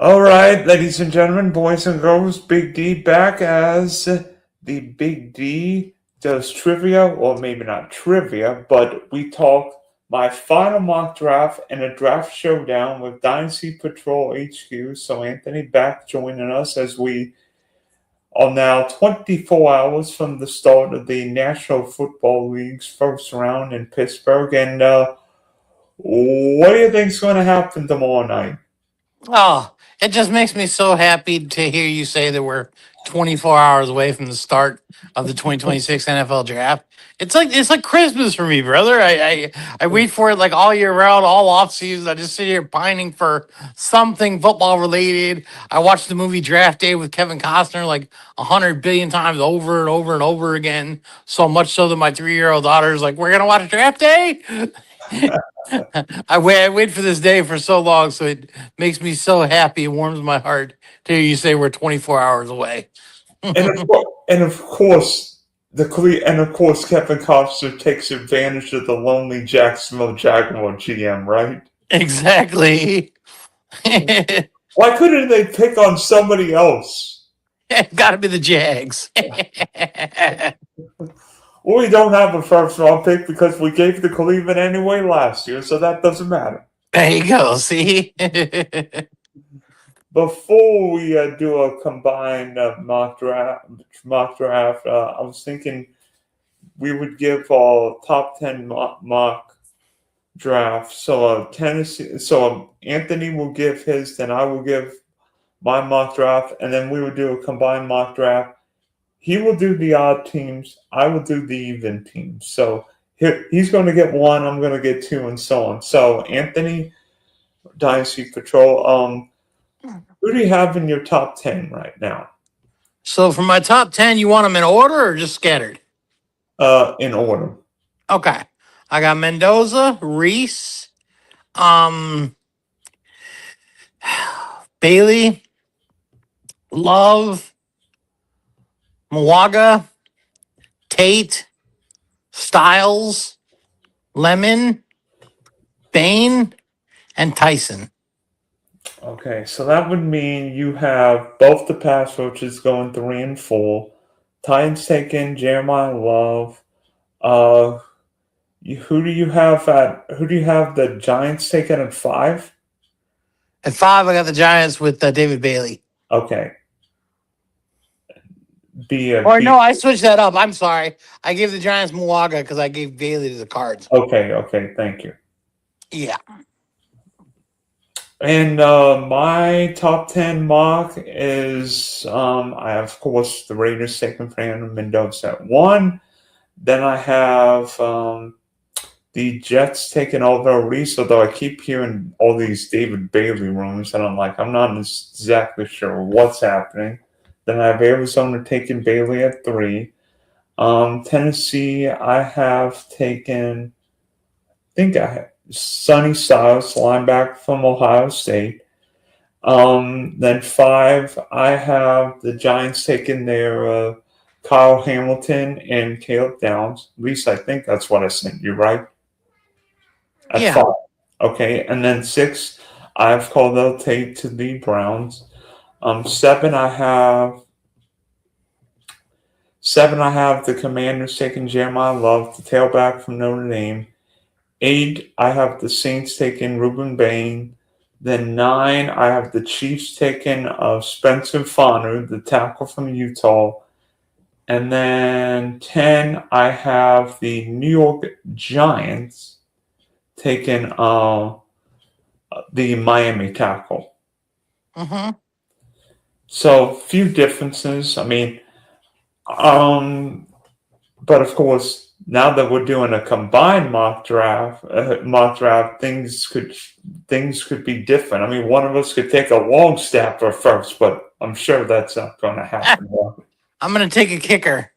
All right, ladies and gentlemen, boys and girls, Big D back as the Big D does trivia, or maybe not trivia, but we talk my final mock draft and a draft showdown with Dynasty Patrol HQ. So Anthony back joining us as we are now 24 hours from the start of the National Football League's first round in Pittsburgh. And what do you think's going to happen tomorrow night? Oh, it just makes me so happy to hear you say that we're 24 hours away from the start of the 2026 NFL draft. It's like Christmas for me, brother. I wait for it like all year round, all off season. I just sit here pining for something football related. I watched the movie Draft Day with Kevin Costner like 100 billion times over and over and over again. So much so that my 3-year-old daughter is like, "We're gonna watch Draft Day." I wait for this day for so long, so it makes me so happy. It warms my heart to hear you say we're 24 hours away. And of course, Kevin Costner takes advantage of the lonely Jacksonville Jaguar GM, right? Exactly. Why couldn't they pick on somebody else? Got to be the Jags. Well, we don't have a first round pick because we gave the Cleveland anyway last year, so that doesn't matter. There you go. See? Before we do a combined mock draft, I was thinking we would give our top 10 mock draft. So Anthony will give his, then I will give my mock draft, and then we will do a combined mock draft. He will do the odd teams. I will do the even teams. So he's going to get one. I'm going to get two, and so on. So Anthony, Dynasty Patrol. Who do you have in your top 10 right now? So for my top 10, you want them in order or just scattered? In order. Okay. I got Mendoza, Reese, um, Bailey, Love, Mwaga, Tate, Styles, Lemon, Bain, and Tyson. Okay, so that would mean you have both the pass roaches going 3 and 4. Titans taking Jeremiah Love. Who do you have the Giants taking at 5? At 5, I got the Giants with David Bailey. Okay. No, I switched that up. I'm sorry. I gave the Giants Mwaga because I gave Bailey to the Cards. Okay, thank you. Yeah. And my top 10 mock is I have, of course, the Raiders taking Fernando Mendoza at 1. Then I have the Jets taking Alvaro Reese, although I keep hearing all these David Bailey rumors, and I'm not exactly sure what's happening. Then I have Arizona taking Bailey at 3. Tennessee, I have taken, I think I have Sonny Styles, linebacker from Ohio State. Then 5, I have the Giants taking their Kyle Hamilton and Caleb Downs. At least I think that's what I sent you, right? At Yeah. 5. Okay, and then 6, I have Caldwell Tate to the Browns. 7, I have the Commanders taking Jeremiah Love, the tailback from Notre Dame. 8, I have the Saints taking Ruben Bain. Then 9, I have the Chiefs taking Spencer Fanu, the tackle from Utah. And then 10, I have the New York Giants taking the Miami tackle. Mm-hmm. So, few differences. I mean, but of course, now that we're doing a combined mock draft, things could be different. I mean, one of us could take a long snapper first, but I'm sure that's not going to happen. I'm going to take a kicker.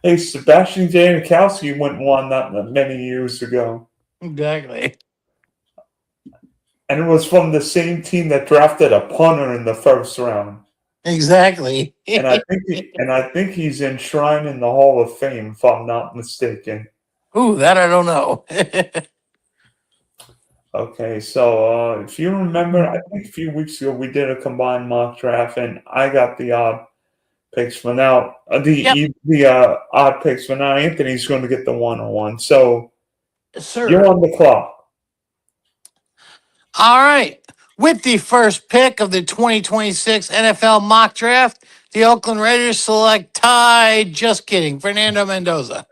Hey, Sebastian Janikowski won not many years ago. Exactly. And it was from the same team that drafted a punter in the first round. Exactly. And I think he's enshrined in the Hall of Fame, if I'm not mistaken. Ooh, that I don't know. Okay, so if you remember, I think a few weeks ago we did a combined mock draft, and I got the odd picks for now. Yep, The odd picks for now. Anthony's going to get the 101. So you're sir. on the clock. All right. With the first pick of the 2026 NFL mock draft, the Oakland Raiders select Ty. Just kidding, Fernando Mendoza.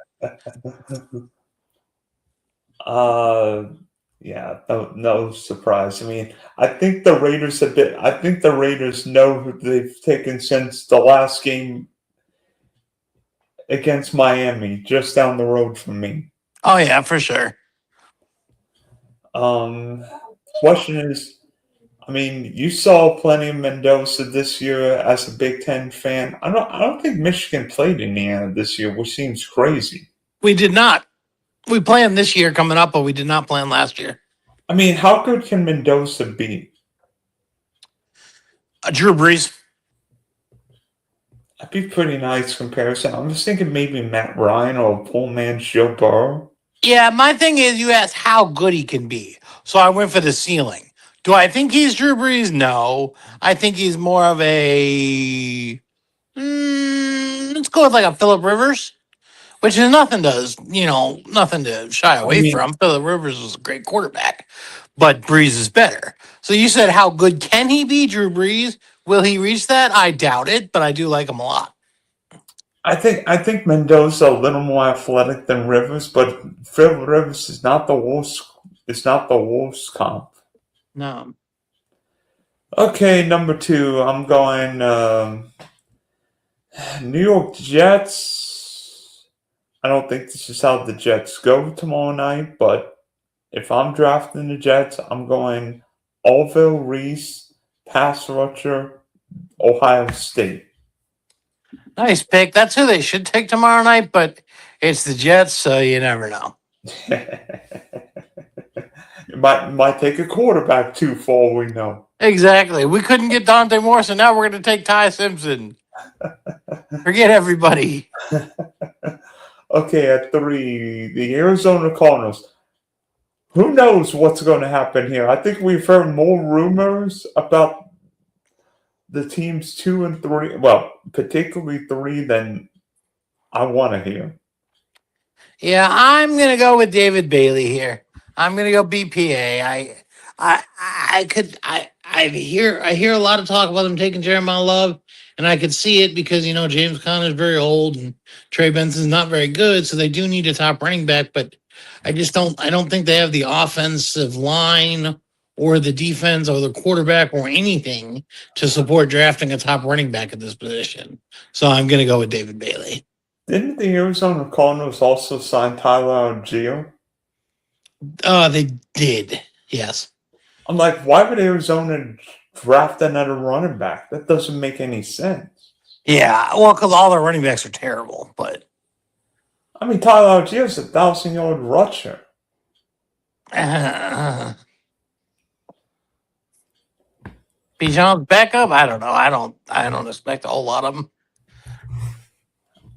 Uh, yeah, no surprise. I mean, I think the Raiders have been. I think the Raiders know who they've taken since the last game against Miami, just down the road from me. Oh yeah, for sure. Um, Question is, I mean, you saw plenty of Mendoza this year as a Big Ten fan. I don't think Michigan played Indiana this year, which seems crazy. We did not. We play him this year coming up, but we did not play him last year. I mean, how good can Mendoza be? Drew Brees. That'd be pretty nice comparison. I'm just thinking maybe Matt Ryan or poor man's Joe Burrow. Yeah, my thing is you asked how good he can be. So I went for the ceiling. Do I think he's Drew Brees? No. I think he's more of a let's go with like a Philip Rivers, which is nothing to shy I away mean, from. Philip Rivers was a great quarterback, but Brees is better. So you said how good can he be, Drew Brees? Will he reach that? I doubt it, but I do like him a lot. I think Mendoza a little more athletic than Rivers, but Phil Rivers is not the worst. It's not the worst comp. No. Okay, number two. I'm going New York Jets. I don't think this is how the Jets go tomorrow night, but if I'm drafting the Jets, I'm going Orville Reese, pass rusher, Ohio State. Nice pick. That's who they should take tomorrow night, but it's the Jets, so you never know. It might take a quarterback too, for all we know. Exactly. We couldn't get Dante Morrison. Now we're going to take Ty Simpson. Forget everybody. Okay, at three, the Arizona Cardinals. Who knows what's going to happen here? I think we've heard more rumors about the teams 2 and 3, well, particularly 3, than I want to hear. Yeah, I'm going to go with David Bailey here. I'm going to go BPA. I hear a lot of talk about them taking Jeremiah Love, and I could see it because James Conner's very old and Trey Benson's not very good, so they do need a top running back. But I don't think they have the offensive line or the defense or the quarterback or anything to support drafting a top running back at this position. So I'm going to go with David Bailey. Didn't the Arizona Cardinals also sign Tyler Algier? They did. Yes. I'm like, why would Arizona draft another running back? That doesn't make any sense. Yeah, well, because all their running backs are terrible, but I mean, Tyler Algier is a 1,000-yard rusher. Bijan's backup. I don't know. I don't expect a whole lot of them.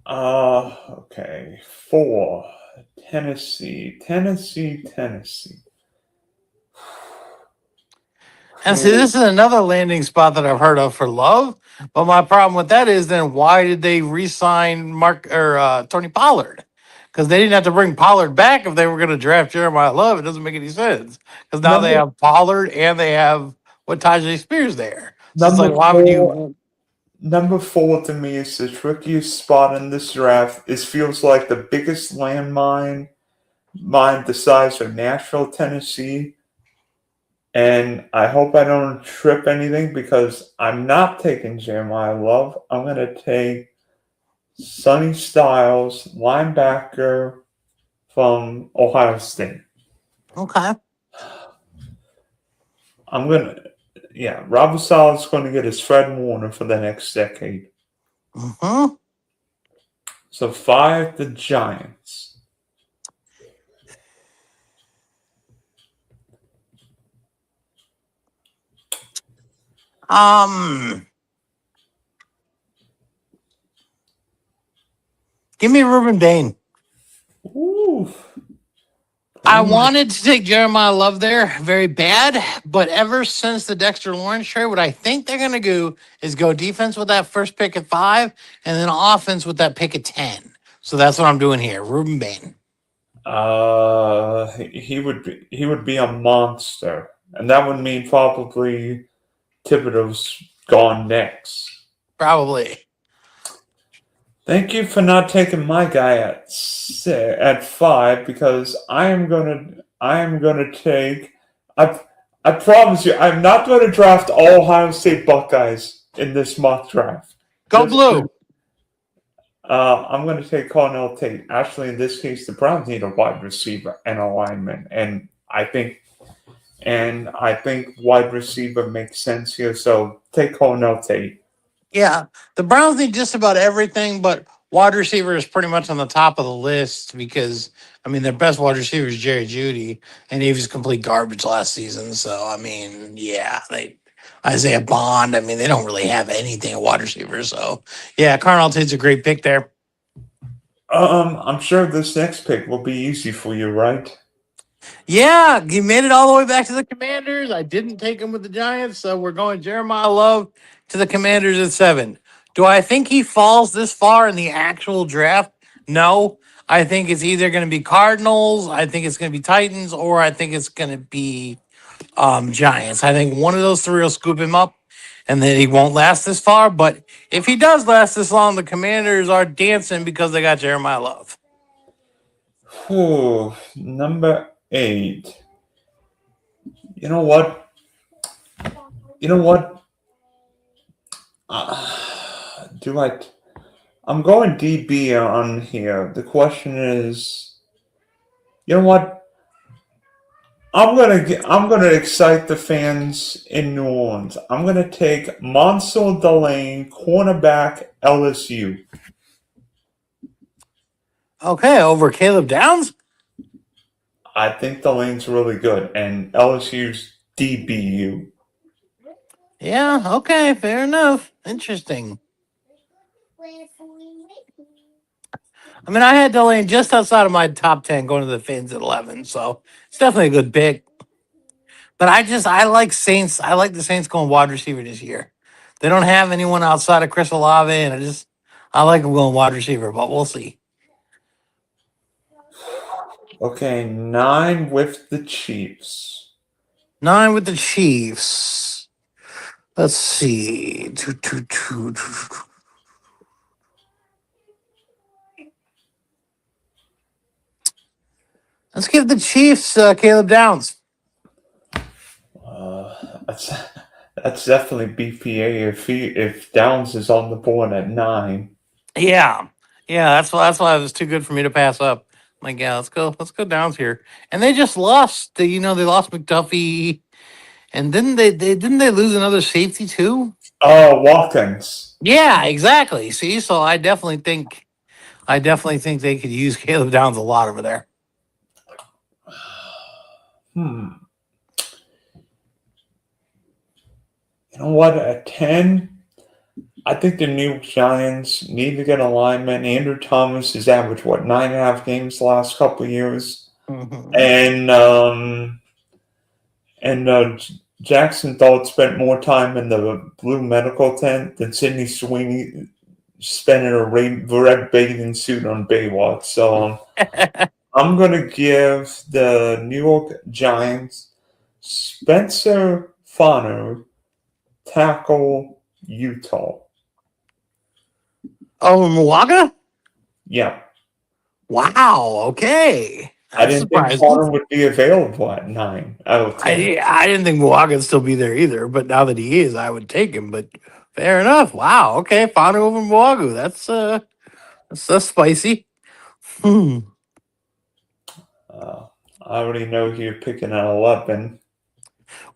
Okay. 4. Tennessee. And see, this is another landing spot that I've heard of for Love. But my problem with that is, then why did they re-sign Tony Pollard? Because they didn't have to bring Pollard back if they were going to draft Jeremiah Love. It doesn't make any sense. Because now they have Pollard and they have Tajay Spears there. So it's like, why would you? Number 4 to me is the trickiest spot in this draft. It feels like the biggest landmine, the size of Nashville, Tennessee. And I hope I don't trip anything because I'm not taking Jeremiah Love. I'm going to take Sonny Styles, linebacker from Ohio State. Okay. Robert Sala's going to get his Fred Warner for the next decade. Mm-hmm. So 5, the Giants. Give me Ruben Dane. Ooh. I wanted to take Jeremiah Love there very bad, but ever since the Dexter Lawrence trade, what I think they're going to do is go defense with that first pick at 5 and then offense with that pick at 10. So that's what I'm doing here. Ruben Bain. He would be a monster, and that would mean probably Thibodeau's gone next. Probably. Thank you for not taking my guy at 5 because I am gonna take. I promise you, I'm not going to draft all Ohio State Buckeyes in this mock draft. Go blue. I'm going to take Cornell Tate. Actually, in this case, the Browns need a wide receiver and a lineman, and I think wide receiver makes sense here. So take Cornell Tate. Yeah, the Browns need just about everything, but wide receiver is pretty much on the top of the list because I mean their best wide receiver is Jerry Jeudy, and he was complete garbage last season. So I mean, yeah, Isaiah Bond. I mean, they don't really have anything at wide receiver. So yeah, Cornell Tate's a great pick there. I'm sure this next pick will be easy for you, right? Yeah, he made it all the way back to the Commanders. I didn't take him with the Giants, so we're going Jeremiah Love to the Commanders at 7. Do I think he falls this far in the actual draft? No. I think it's either going to be Cardinals, I think it's going to be Titans, or I think it's going to be Giants. I think one of those three will scoop him up, and then he won't last this far. But if he does last this long, the Commanders are dancing because they got Jeremiah Love. Whew, number 8. You know what? I'm going DB on here. The question is, you know what? I'm gonna excite the fans in New Orleans. I'm gonna take Mansour Delane, cornerback, LSU. Okay, over Caleb Downs? I think Delane's really good, and LSU's DBU. Yeah, okay, fair enough. Interesting. I mean, I had Delane just outside of my top 10 going to the Fins at 11, so it's definitely a good pick. But I like Saints. I like the Saints going wide receiver this year. They don't have anyone outside of Chris Olave, and I like them going wide receiver, but we'll see. Okay, 9 with the Chiefs. 9 with the Chiefs. Let's see. Let's give the Chiefs Caleb Downs. That's definitely BPA if Downs is on the board at 9. Yeah, that's why it was too good for me to pass up. Like, yeah, let's go Downs here. And they just lost. They lost McDuffie, and didn't they lose another safety too? Oh, Watkins. Yeah, exactly. See, so I definitely think they could use Caleb Downs a lot over there. You know what? At 10, I think the New York Giants need to get a lineman. Andrew Thomas has averaged 9.5 games the last couple of years, and Jackson Dart spent more time in the blue medical tent than Sidney Sweeney spent in a red bathing suit on Baywatch. So I'm gonna give the New York Giants Spencer Fonner, tackle, Utah. Oh, Milwaukee? Yeah. Wow. Okay. I didn't think Fonner would be available at 9 out of 10. I didn't think Milwaukee would still be there either, but now that he is, I would take him. But fair enough. Wow. Okay, Fonner over Milwaukee. That's spicy. I already know who you're picking at 11.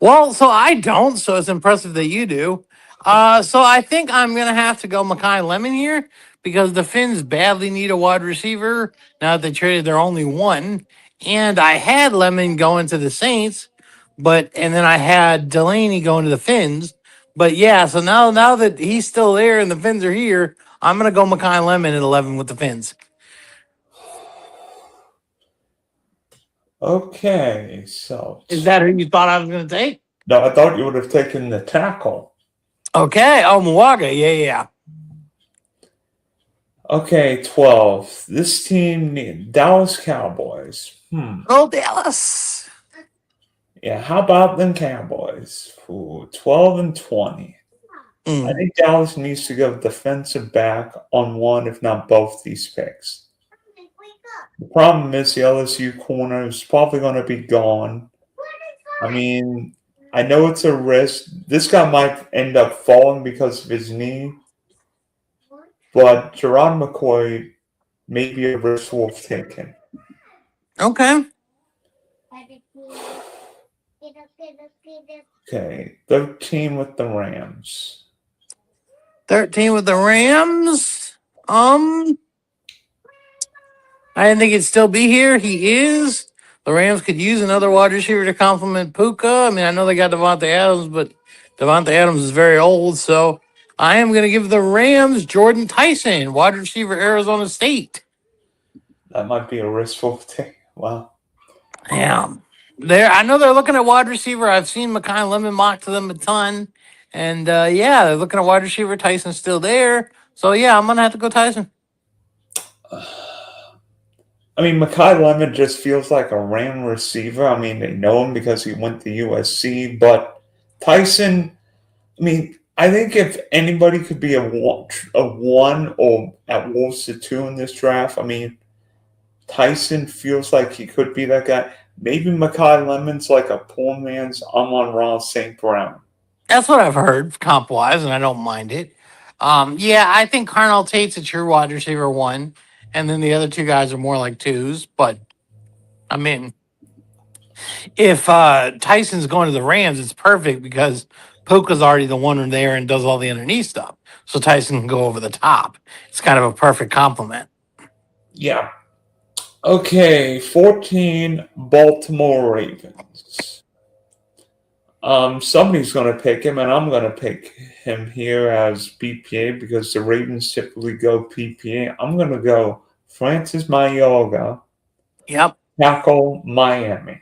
Well, so I don't, so it's impressive that you do. So I think I'm going to have to go Makai Lemon here because the Finns badly need a wide receiver now that they traded their only one. And I had Lemon going to the Saints, and then I had Delaney going to the Finns. But yeah, so now that he's still there and the Finns are here, I'm going to go Makai Lemon at 11 with the Finns. Okay, so Is that who you thought I was going to take? no, I thought you would have taken the tackle. Okay. Oh, Milwaukee. Yeah. Okay, 12. This team, Dallas Cowboys. Oh, Dallas. Yeah, how about them Cowboys? Ooh, 12 and 20. I Mm. think Dallas needs to go defensive back on one, if not both, these picks. The problem is the LSU corner is probably going to be gone. I mean, I know it's a risk. This guy might end up falling because of his knee, but Gerard McCoy may be a risk worth taking. Okay. Okay, 13 with the Rams. 13 with the Rams. I didn't think he'd still be here. He is. The Rams could use another wide receiver to complement Puka. I mean, I know they got Devontae Adams, but Devontae Adams is very old. So I am going to give the Rams Jordan Tyson, wide receiver, Arizona State. That might be a risk worth taking. Wow. Yeah. I know they're looking at wide receiver. I've seen Makai Lemon mock to them a ton. And yeah, they're looking at wide receiver. Tyson's still there. So yeah, I'm going to have to go Tyson. I mean, Makai Lemon just feels like a Ram receiver. I mean, they know him because he went to USC, but Tyson, I mean, I think if anybody could be a one or at worst a two in this draft, I mean, Tyson feels like he could be that guy. Maybe Makai Lemon's like a poor man's Amon-Ra St. Brown. That's what I've heard comp wise, and I don't mind it. Yeah, I think Carnell Tate's a true wide receiver one, and then the other two guys are more like twos. But I mean, if Tyson's going to the Rams, it's perfect because Puka's already the one there and does all the underneath stuff. So Tyson can go over the top. It's kind of a perfect complement. Yeah. Okay, 14 Baltimore Ravens. Somebody's going to pick him, and I'm going to pick him here as PPA because the Ravens typically go PPA. I'm going to go Francis Mayorga. Yep. Tackle Miami.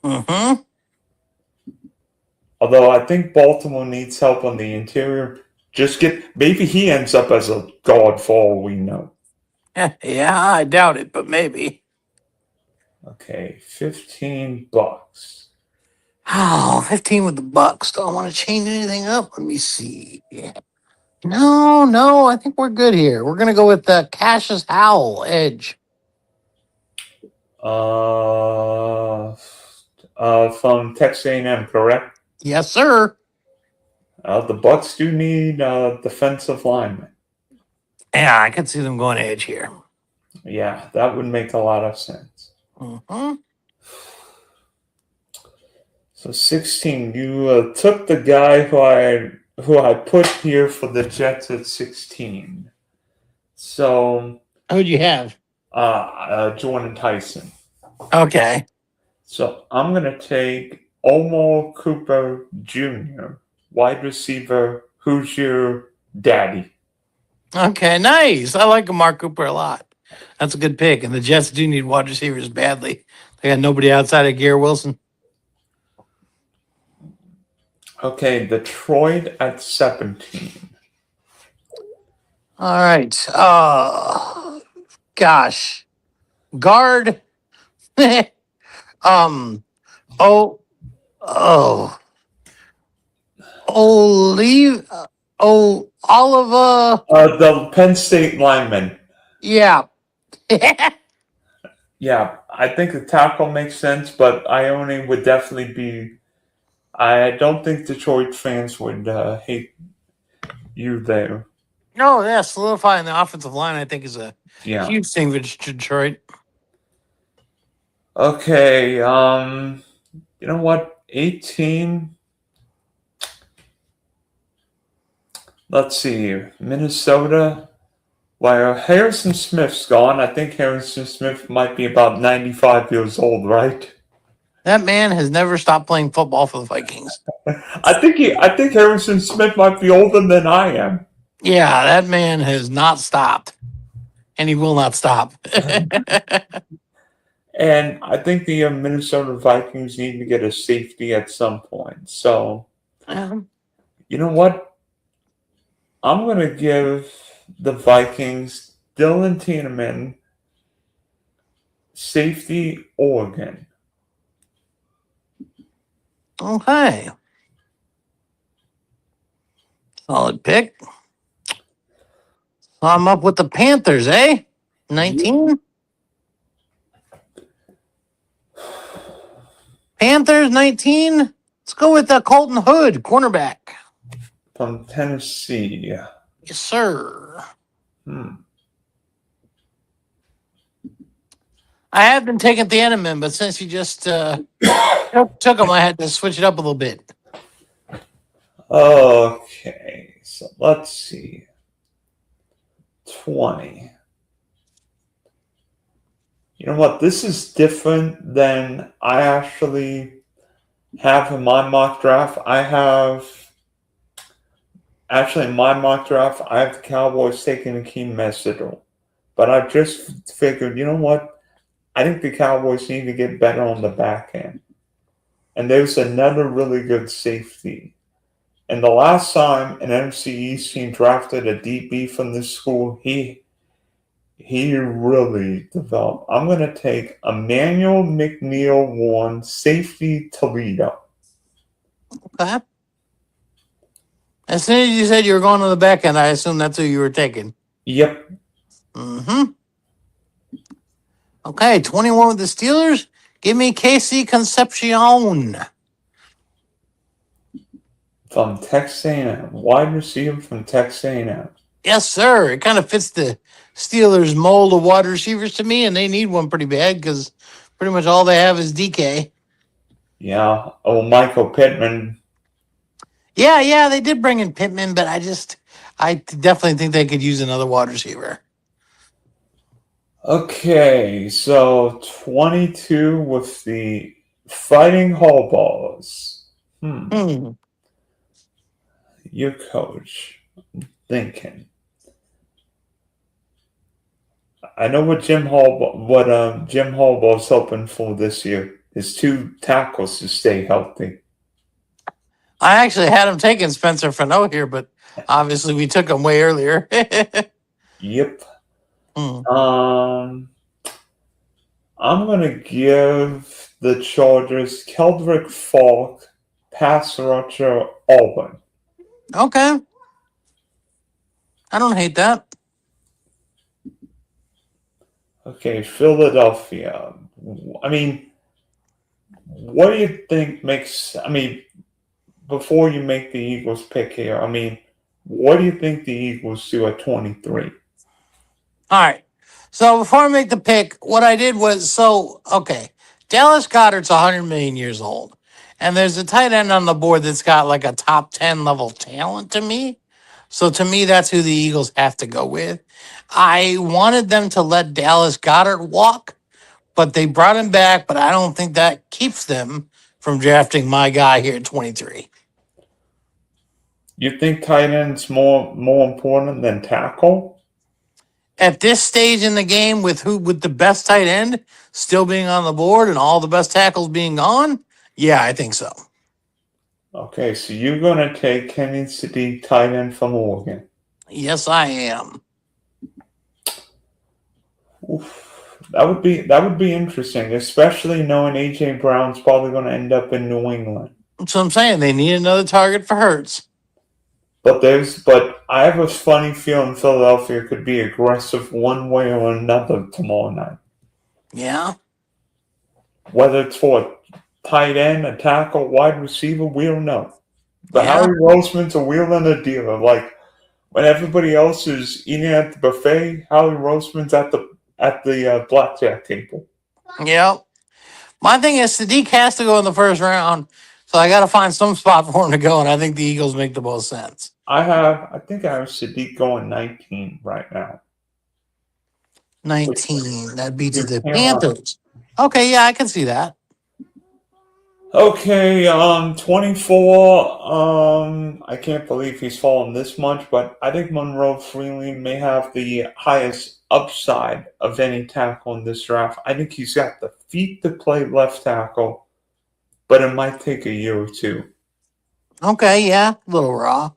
Mm-hmm. Although I think Baltimore needs help on the interior. Maybe he ends up as a guard for all we know. Yeah, I doubt it, but maybe. Okay, $15. Oh, 15 with the Bucks. Do I want to change anything up? Let me see. No, I think we're good here. We're going to go with Cassius Howell, edge. From Texas A&M, correct? Yes, sir. The Bucks do need defensive linemen. Yeah, I could see them going edge here. Yeah, that would make a lot of sense. Mm-hmm. So 16, you took the guy who I put here for the Jets at 16. So who'd you have? Jordan Tyson. Okay. So I'm gonna take Omar Cooper Jr., wide receiver. Who's your daddy? Okay, nice. I like Mark Cooper a lot. That's a good pick. And the Jets do need wide receivers badly. They got nobody outside of Garrett Wilson. Okay, Detroit at 17. All right. Gosh. Guard. Oliver. The Penn State lineman. Yeah. Yeah, I think the tackle makes sense, but Ione would definitely be. I don't think Detroit fans would hate you there. No, yeah, solidifying the offensive line, I think, is a huge thing for Detroit. Okay, you know what? 18. Let's see, Minnesota. While Harrison Smith's gone, I think Harrison Smith might be about 95 years old, right? That man has never stopped playing football for the Vikings. I think Harrison Smith might be older than I am. Yeah, that man has not stopped. And he will not stop. And I think the Minnesota Vikings need to get a safety at some point. So, Um, you know what? I'm going to give the Vikings Dylan Tiedemann, safety, Oregon. Okay. Solid pick. So I'm up with the Panthers, eh? 19? Panthers, 19. Let's go with Colton Hood, cornerback. From Tennessee. Yes, sir. I have been taking the Eneman, but since you just took them, I had to switch it up a little bit. Okay, so let's see. 20. You know what? This is different than I actually have in my mock draft. In my mock draft, I have the Cowboys taking Akeem Mesidor. But I just figured, you know what? I think the Cowboys need to get better on the back end. And there's another really good safety. And the last time an NFC East team drafted a DB from this school, he really developed. I'm going to take Emmanuel McNeil Warren, safety, Toledo. Okay. As soon as you said you were going to the back end, I assume that's who you were taking. Yep. Mm-hmm. Okay, 21 with the Steelers. Give me KC Concepcion. From Texas A&M. Wide receiver from Texas A&M. Yes, sir. It kind of fits the Steelers' mold of wide receivers to me, and they need one pretty bad because pretty much all they have is DK. Yeah. Oh, Michael Pittman. Yeah, they did bring in Pittman, but I definitely think they could use another wide receiver. Okay, so 22 with the Fighting Hallballs. Your coach. Thinking. I know what Jim Harbaugh's hoping for this year. His 2 tackles to stay healthy. I actually had him taking Spencer Fano here, but obviously we took him way earlier. Yep. I'm gonna give the Chargers Keldrick Falk, pass rusher, Auburn. Okay. I don't hate that. Okay, Philadelphia. I mean, what do you think makes? I mean, before you make the Eagles pick here, I mean, what do you think the Eagles do at 23? All right. So before I make the pick, what I did was Dallas Goedert's 100 million years old. And there's a tight end on the board that's got like a top 10 level talent to me. So to me, that's who the Eagles have to go with. I wanted them to let Dallas Goedert walk, but they brought him back, but I don't think that keeps them from drafting my guy here at 23. You think tight end's more important than tackle? At this stage in the game, with the best tight end still being on the board and all the best tackles being gone, yeah, I think so. Okay, so you're gonna take Kenny Sadiq, tight end from Oregon. Yes, I am. Oof. That would be interesting, especially knowing AJ Brown's probably going to end up in New England. So I'm saying they need another target for Hurts. But I have a funny feeling Philadelphia could be aggressive one way or another tomorrow night. Yeah. Whether it's for a tight end, a tackle, wide receiver, we don't know. But Howie Roseman's a wheeler and a dealer. Like when everybody else is eating at the buffet, Howie Roseman's at the blackjack table. Yeah. My thing is Sadiq has to go in the first round, so I got to find some spot for him to go, and I think the Eagles make the most sense. I think I have Sadiq going 19 right now. 19. That beats the Panthers. Okay, yeah, I can see that. Okay, 24. I can't believe he's fallen this much, but I think Monroe Freely may have the highest upside of any tackle in this draft. I think he's got the feet to play left tackle, but it might take a year or two. Okay, yeah, a little raw.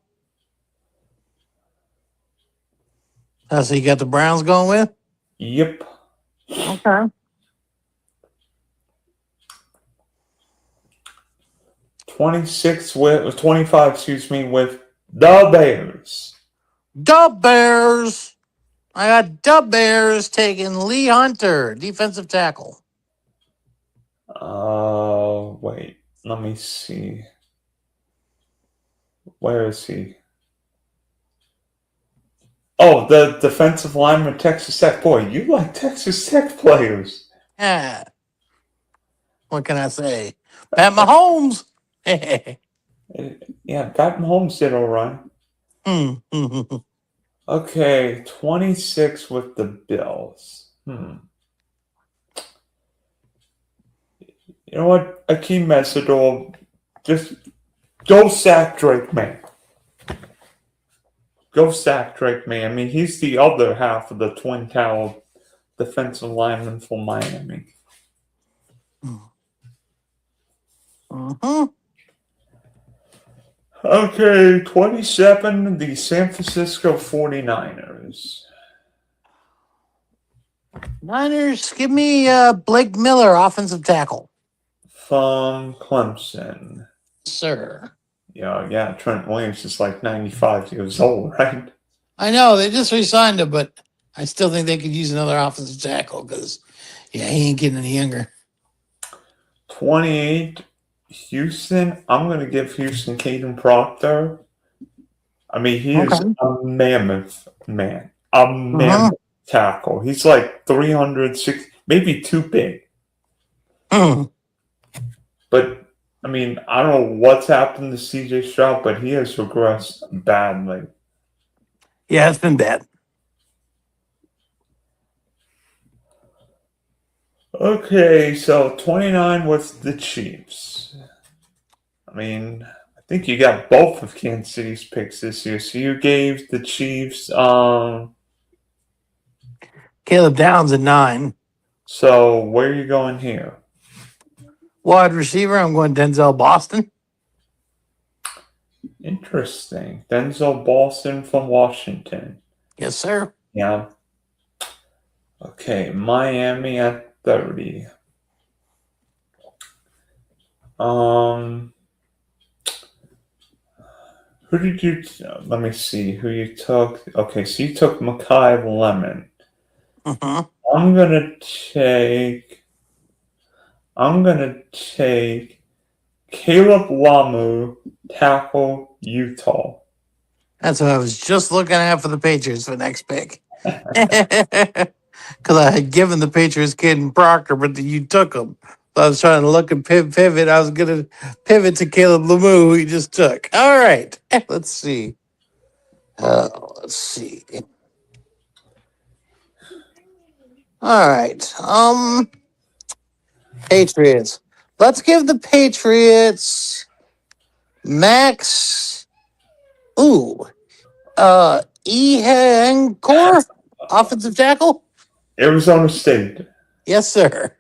So you got the Browns going with? Yep. Okay. 26 with 25, excuse me, with the Bears. The Bears. I got the Bears taking Lee Hunter, defensive tackle. Wait, let me see. Where is he? Oh, the defensive lineman, Texas Tech. Boy, you like Texas Tech players. Yeah. What can I say? Pat Mahomes. Yeah, Pat Mahomes did all right. Hmm. Okay, 26 with the Bills. You know what? Akeem Mesidor, just go sack Drake May. Go sack Drake May. I mean, he's the other half of the Twin Tower defensive lineman for Miami. Mm-hmm. Okay, 27, the San Francisco 49ers. Niners, give me Blake Miller, offensive tackle. From Clemson. Sir. Yeah, Trent Williams is like 95 years old, right? I know, they just re-signed him, but I still think they could use another offensive tackle because, yeah, he ain't getting any younger. 28, Houston. I'm going to give Houston Caden Proctor. I mean, he is a mammoth man. A mammoth tackle. He's like 360, maybe too big. But, I mean, I don't know what's happened to CJ Stroud, but he has regressed badly. Yeah, it's been bad. Okay, so 29 with the Chiefs. I mean, I think you got both of Kansas City's picks this year. So you gave the Chiefs Caleb Downs at 9. So where are you going here? Wide receiver, I'm going Denzel Boston. Interesting. Denzel Boston from Washington. Yes, sir. Yeah. Okay, Miami at 30. Who did you? Let me see who you took. Okay, so you took Makai Lemon. I'm gonna take Caleb Lamu, tackle Utah. That's what I was just looking at for the Patriots for the next pick. Because I had given the Patriots Caden Proctor, but you took him. So I was trying to look and pivot. I was going to pivot to Caleb Lamu, who you just took. All right. Let's see. Let's see. All right. Patriots. Let's give the Patriots Max. Ehankor, offensive tackle. Arizona State. Yes, sir.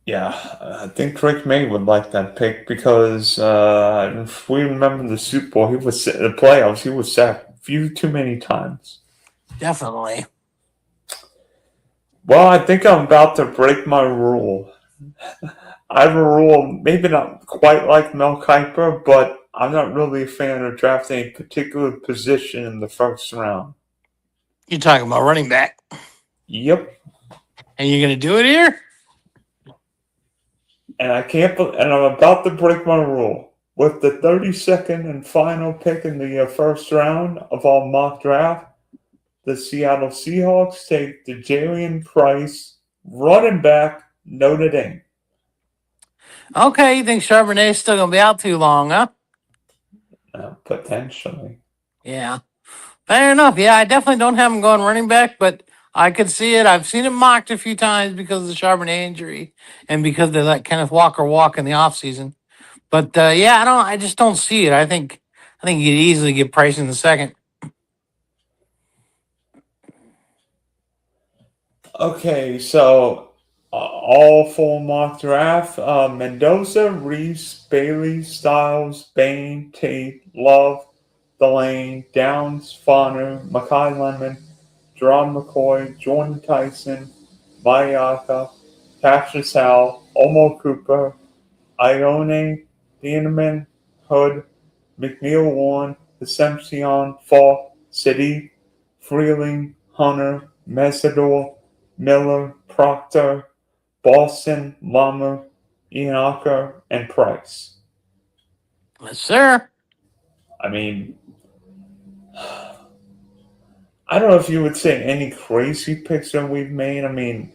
Yeah, I think Drake May would like that pick because if we remember the Super Bowl, the playoffs, he was sacked a few too many times. Definitely. Well, I think I'm about to break my rule. I have a rule, maybe not quite like Mel Kiper, but I'm not really a fan of drafting a particular position in the first round. You're talking about running back? Yep. And you're going to do it here? And I'm about to break my rule. With the 32nd and final pick in the first round of our mock draft, the Seattle Seahawks take the Jalen Price, running back, Notre Dame. Okay, you think Charbonnet's still going to be out too long, huh? Potentially. Yeah. Fair enough. Yeah, I definitely don't have him going running back, but I could see it. I've seen it mocked a few times because of the Charbonnet injury and because they let Kenneth Walker walk in the offseason. But yeah, I just don't see it. I think you'd easily get Price in the second. Okay, so all full mock draft: Mendoza, Reese, Bailey, Styles, Bain, Tate, Love, Delane, Downs, Fonner, Makai Lemon, Jerron McCoy, Jordan Tyson, Mayaka, Cassius Hal, Omo Cooper, Ione, Dieneman, Hood, McNeil Warren, Decepcion, Falk, City, Freeling, Hunter, Mesador, Miller, Proctor, Boston, Lummer, Enocher, and Price. Yes, sir. I mean, I don't know if you would say any crazy picks that we've made. I mean,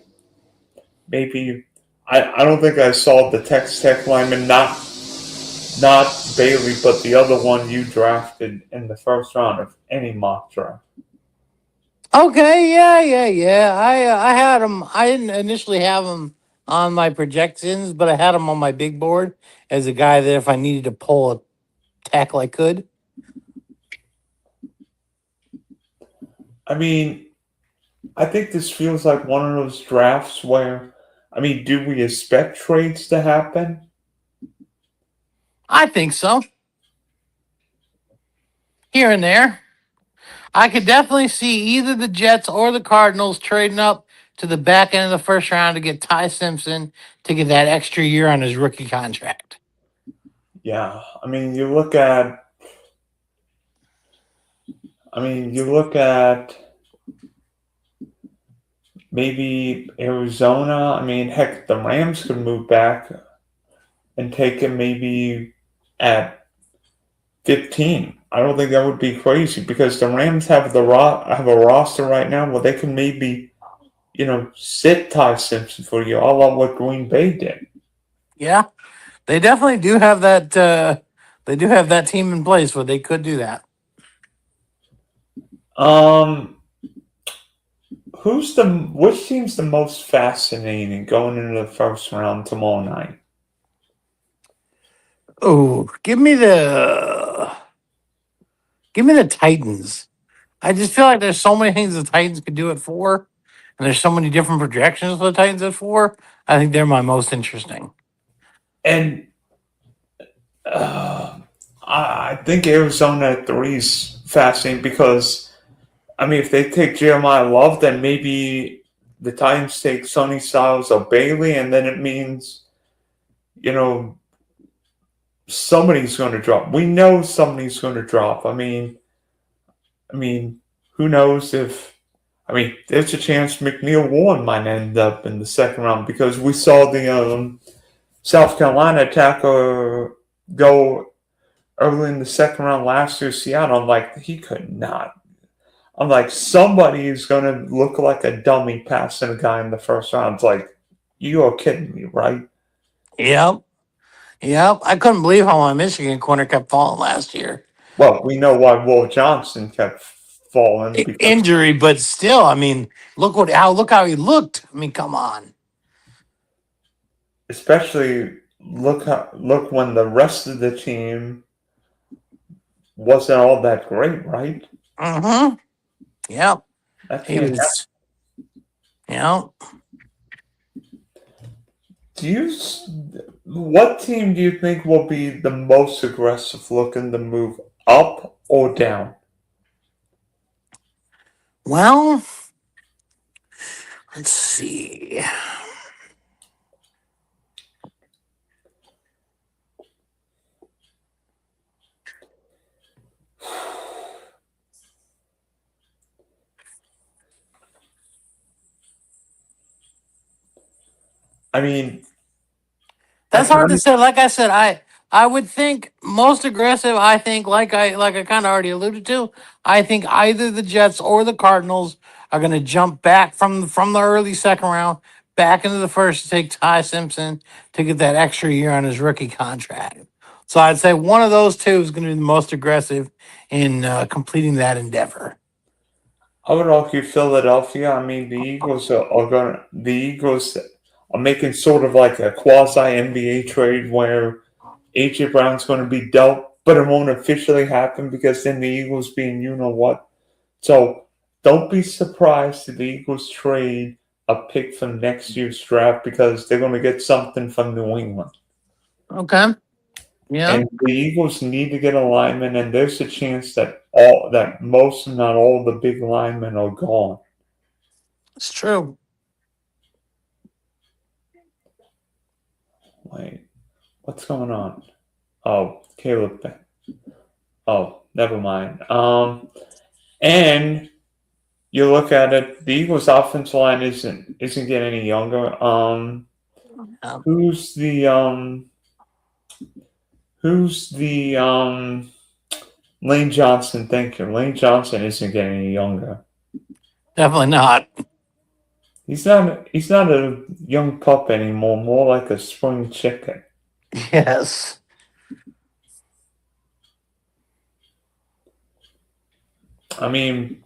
maybe I don't think I saw the Tech lineman, not Bailey, but the other one you drafted in the first round of any mock draft. Okay, yeah. I had him. I didn't initially have him on my projections, but I had him on my big board as a guy that if I needed to pull a tackle, I could. I mean, I think this feels like one of those drafts where, I mean, do we expect trades to happen? I think so. Here and there. I could definitely see either the Jets or the Cardinals trading up to the back end of the first round to get Ty Simpson to get that extra year on his rookie contract. Yeah, I mean, you look at maybe Arizona. I mean, heck, the Rams could move back and take him maybe at 15. I don't think that would be crazy because the Rams have have a roster right now where they can maybe, sit Ty Simpson for you, all of what Green Bay did. Yeah, they definitely do have that. They do have that team in place where they could do that. Which team's the most fascinating going into the first round tomorrow night? Oh, give me the Titans. I just feel like there's so many things the Titans could do at 4, and there's so many different projections for the Titans at 4. I think they're my most interesting. And I think Arizona at 3 is fascinating because, I mean, if they take Jeremiah Love, then maybe the Titans take Sonny Styles or Bailey, and then it means, somebody's going to drop. We know somebody's going to drop. I mean, who knows if? I mean, there's a chance McNeil Warren might end up in the second round because we saw the South Carolina attacker go early in the second round last year. Seattle. I'm like, he could not. I'm like, somebody is going to look like a dummy passing a guy in the first round. It's like, you are kidding me, right? Yep. I couldn't believe how my Michigan corner kept falling last year. Well, we know why Will Johnson kept falling because Injury, but still, I mean, look how he looked. I mean, come on. especially look when the rest of the team wasn't all that great, right? Mm-hmm. Yep. That He can't was. Yep. What team do you think will be the most aggressive looking to move up or down? Well, let's see. I mean, That's hard to say. Like I said, I would think most aggressive. I think like I kind of already alluded to. I think either the Jets or the Cardinals are going to jump back from the early second round back into the first to take Ty Simpson to get that extra year on his rookie contract. So I'd say one of those two is going to be the most aggressive in completing that endeavor. I would argue Philadelphia. I mean, the Eagles are making sort of like a quasi NBA trade where AJ Brown's going to be dealt, but it won't officially happen because then the Eagles being you know what. So don't be surprised if the Eagles trade a pick from next year's draft because they're going to get something from New England. Okay. Yeah. And the Eagles need to get a lineman, and there's a chance that most, not all, the big linemen are gone. It's true. Wait, what's going on? Oh, Caleb. Oh, never mind. And you look at it, the Eagles' offensive line isn't getting any younger. Who's the Lane Johnson? Thank you. Lane Johnson isn't getting any younger. Definitely not. He's not a young pup anymore, more like a spring chicken. Yes. I mean,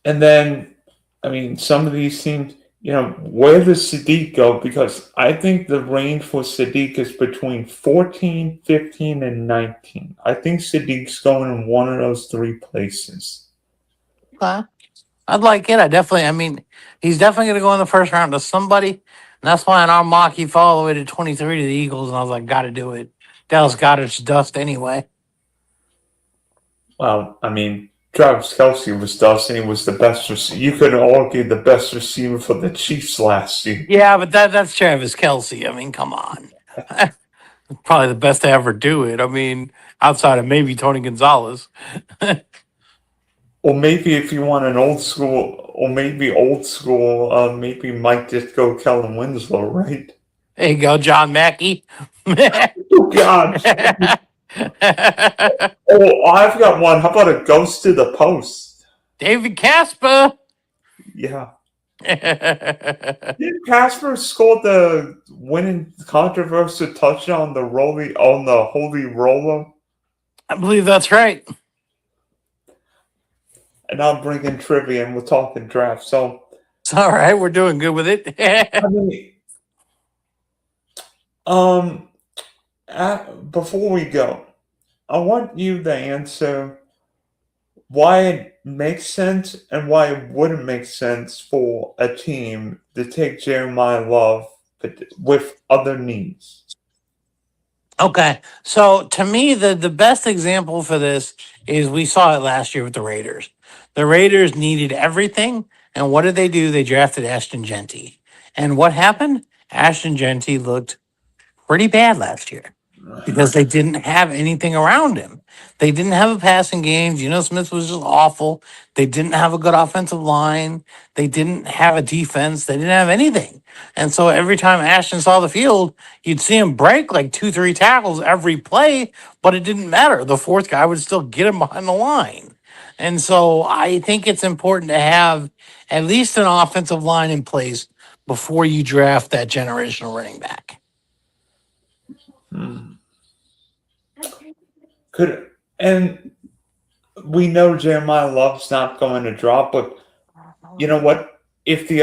and then, I mean, some of these teams, where does Sadiq go? Because I think the range for Sadiq is between 14, 15, and 19. I think Sadiq's going in one of those three places. Okay. I'd like it. I mean, he's definitely going to go in the first round to somebody. And that's why in our mock, he fell all the way to 23 to the Eagles. And I was like, got to do it. Dallas Goddard's dust anyway. Well, I mean, Travis Kelce was dust, and he was the best receiver. You could argue the best receiver for the Chiefs last year. Yeah, but that's Travis Kelce. I mean, come on. Probably the best to ever do it. I mean, outside of maybe Tony Gonzalez. Or maybe if you want an old school, maybe Mike Ditko, Kellen Winslow, right? There you go, John Mackey. Oh, God. Oh, I've got one. How about a ghost to the post? David Casper. Yeah. Did Casper score the winning controversial touchdown on the Holy Roller? I believe that's right. And I'm bringing trivia, and we're talking draft. So it's all right. We're doing good with it. I mean, before we go, I want you to answer why it makes sense and why it wouldn't make sense for a team to take Jeremiah Love with other needs. Okay. So to me, the best example for this is we saw it last year with the Raiders. The Raiders needed everything. And what did they do? They drafted Ashton Genty. And what happened? Ashton Genty looked pretty bad last year because they didn't have anything around him. They didn't have a passing game. Geno Smith was just awful. They didn't have a good offensive line. They didn't have a defense. They didn't have anything. And so every time Ashton saw the field, you'd see him break like 2-3 tackles every play, but it didn't matter. The fourth guy would still get him behind the line. And so I think it's important to have at least an offensive line in place before you draft that generational running back. And we know Jeremiah Love's not going to drop, but you know what? If he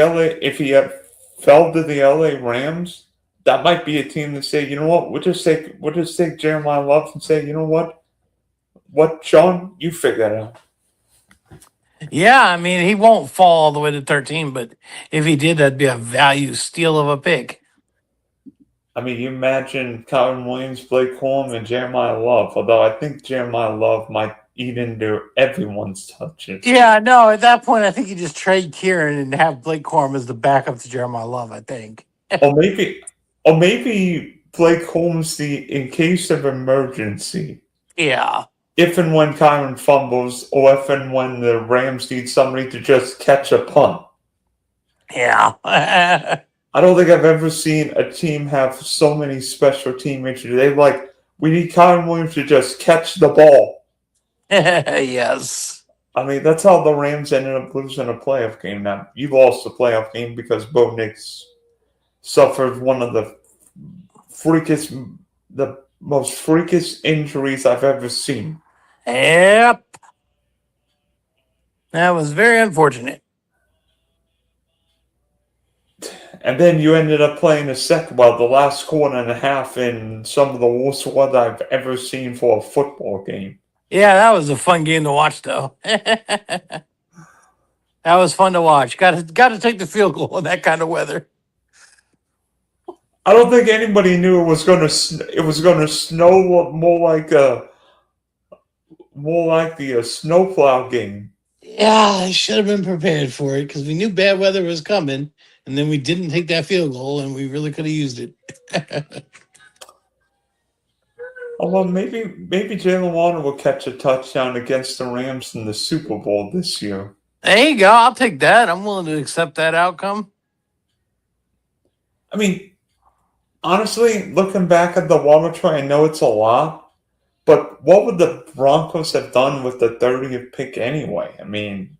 fell to the LA Rams, that might be a team to say, you know what, we'll just take Jeremiah Love and say, you know what, Sean, you figure that out. Yeah, I mean, he won't fall all the way to 13, but if he did, that'd be a value steal of a pick. I mean, you imagine Kyren Williams, Blake Corum, and Jeremiah Love, although I think Jeremiah Love might eat into everyone's touches. Yeah, no, at that point, I think you just trade Kieran and have Blake Corum as the backup to Jeremiah Love, I think. or maybe Blake Corum's in case of emergency. Yeah. If and when Kyren fumbles, or if and when the Rams need somebody to just catch a punt. Yeah. I don't think I've ever seen a team have so many special team issues. They're like, we need Kyren Williams to just catch the ball. Yes. I mean, that's how the Rams ended up losing a playoff game. Now, you lost the playoff game because Bo Nix suffered one of the most freakish injuries I've ever seen. Yep. That was very unfortunate. And then you ended up playing the last quarter and a half in some of the worst weather I've ever seen for a football game. Yeah, that was a fun game to watch, though. That was fun to watch. Got to take the field goal in that kind of weather. I don't think anybody knew it was going to snow more like the snowplow game. Yeah, I should have been prepared for it because we knew bad weather was coming, and then we didn't take that field goal, and we really could have used it. Oh, well, maybe Jalen Waddle will catch a touchdown against the Rams in the Super Bowl this year. There you go. I'll take that. I'm willing to accept that outcome. I mean, honestly, looking back at the Waddle try, I know it's a lot, but what would the Broncos have done with the 30th pick anyway? I mean,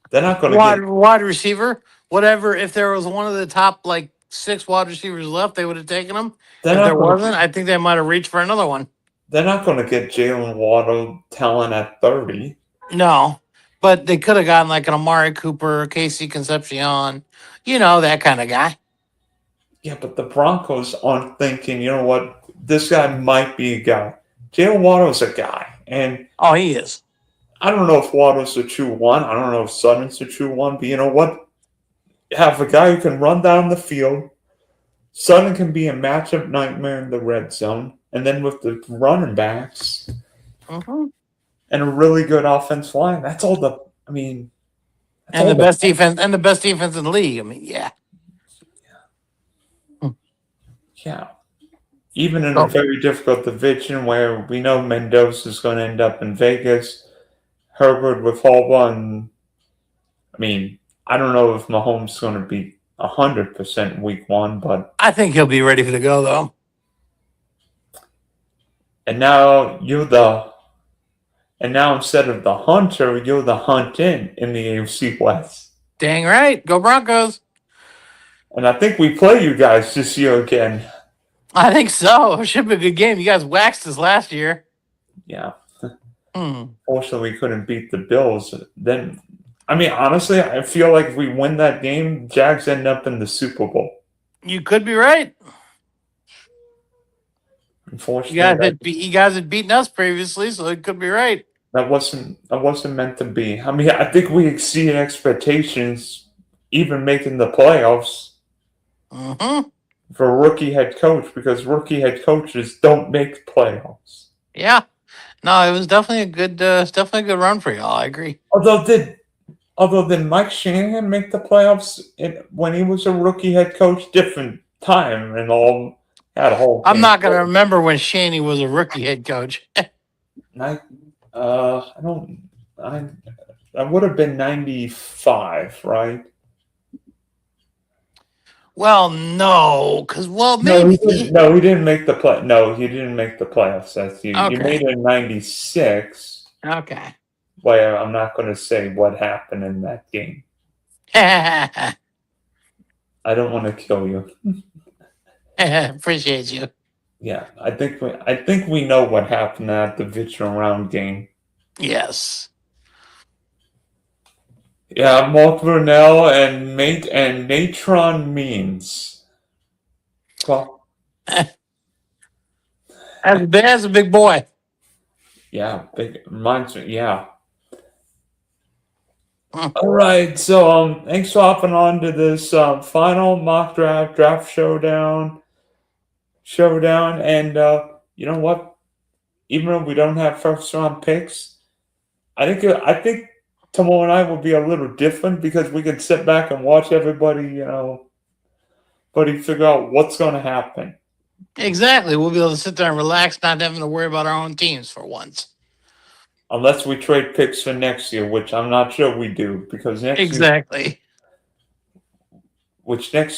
they're not going to get Wide receiver, whatever. If there was one of the top 6 wide receivers left, they would have taken them. If there wasn't, I think they might have reached for another one. They're not going to get Jalen Waddle talent at 30. No, but they could have gotten an Amari Cooper, Casey Concepcion, that kind of guy. Yeah, but the Broncos aren't thinking, you know what, this guy might be a guy. Jalen Waddle's a guy. And he is. I don't know if Waddle's a true one. I don't know if Sutton's a true one. But you know what? Have a guy who can run down the field. Sutton can be a matchup nightmare in the red zone. And then with the running backs and a really good offensive line, that's all the – I mean – And the best defense in the league. I mean, yeah. Yeah. Even in a very difficult division where we know Mendoza is going to end up in Vegas, Herbert with Harbaugh, and I mean, I don't know if Mahomes is going to be 100% week 1, but I think he'll be ready to go though. And now instead of the hunter, you're the hunt in the AFC West. Dang right, go Broncos! And I think we play you guys this year again. I think so. It should be a good game. You guys waxed us last year. Yeah. Fortunately, we couldn't beat the Bills. Then, I mean, honestly, I feel like if we win that game, Jags end up in the Super Bowl. You could be right. Unfortunately, you guys had beaten us previously, so it could be right. That wasn't meant to be. I mean, I think we exceeded expectations, even making the playoffs. For a rookie head coach, because rookie head coaches don't make playoffs. Yeah, no, it was definitely a good run for y'all. I agree. Although did Mike Shanahan make the playoffs when he was a rookie head coach? Different time and all. Had a whole. I'm not gonna remember when Shanny was a rookie head coach. I would have been 95, right? Well, no, because maybe he didn't make the play. No, he didn't make the playoffs. You made it in 96. Okay. Well, I'm not going to say what happened in that game. I don't want to kill you. Appreciate you. Yeah, I think we know what happened at the divisional round game. Yes. Yeah, Mark Brunell and Natron Means. Well, that's a big boy. Yeah, reminds me. Yeah. All right, so thanks for hopping on to this final mock draft showdown, and you know what? Even though we don't have first round picks, I think tomorrow night will be a little different because we can sit back and watch everybody, figure out what's going to happen. Exactly, we'll be able to sit there and relax, not having to worry about our own teams for once. Unless we trade picks for next year, which I'm not sure we do, because next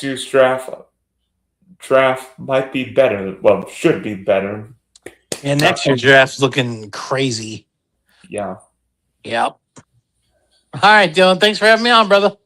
year's draft might be better. Well, should be better. And next year's draft's looking crazy. Yeah. Yep. All right, Dylan. Thanks for having me on, brother.